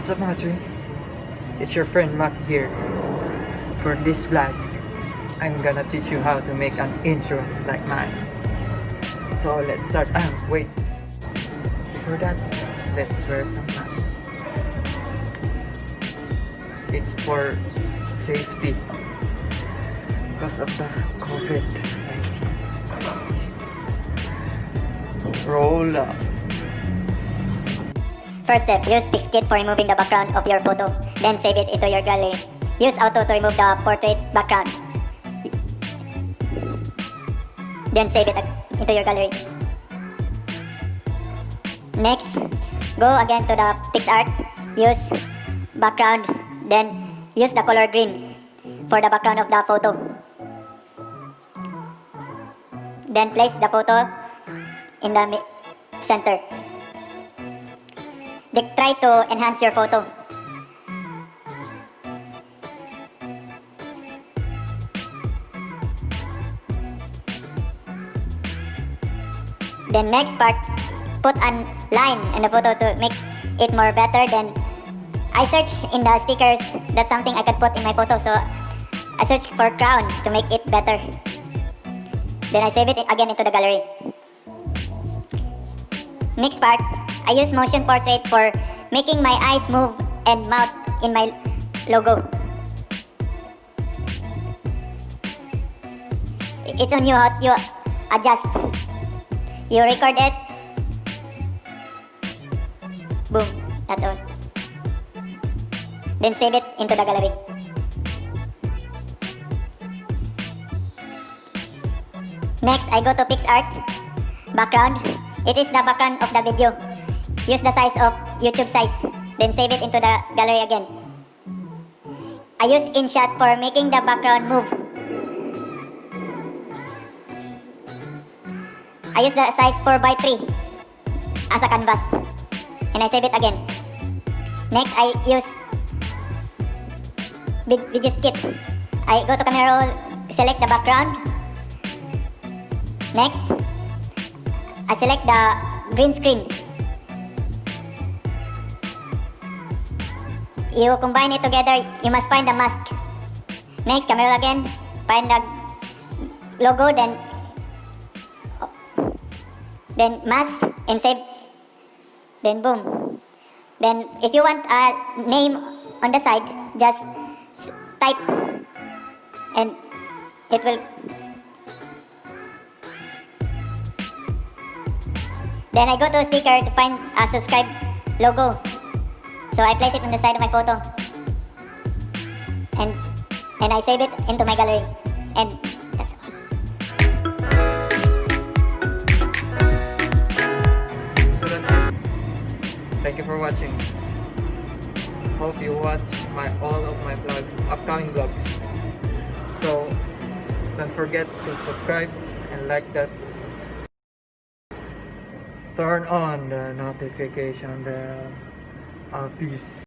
What's up mga Chuy? It's your friend Mac here. For this vlog, I'm gonna teach you how to make an intro like mine. So let's start. Wait. Before that, let's wear some masks. It's for safety because of the COVID-19. Roll up. First step, use Picskit for removing the background of your photo. Then save it into your gallery. Use Auto to remove the portrait background. Then save it into your gallery. Next, go again to the PicsArt. Use background. Then use the color green for the background of the photo. Then place the photo in the center. Try to enhance your photo. Then next part, put a line in the photo to make it more better. Then I search in the stickers, that's something I can put in my photo. So I search for crown to make it better. Then I save it again into the gallery. Next part, I use MotionPortrait for making my eyes move and mouth in my logo. It's on you how you adjust. You record it. Boom, that's all. Then save it into the gallery. Next, I go to PicsArt. Background. It is the background of the video. Use the size of YouTube size. Then save it into the gallery again. I use Inshot for making the background move. I use the size 4x3 as a canvas. And I save it again. Next, I use Picskit. I go to camera roll, select the background. Next, I select the green screen. You combine it together, you must find the mask. Next, camera roll again, find the logo, then mask and save. Then boom. Then if you want a name on the side, just type and it will. Then I go to a sticker to find a subscribe logo. So I place it on the side of my photo. And I save it into my gallery. And that's all. So that's it. Thank you for watching. Hope you watch all of my vlogs, upcoming vlogs. So don't forget to subscribe and like that. Turn on the notification bell. Peace.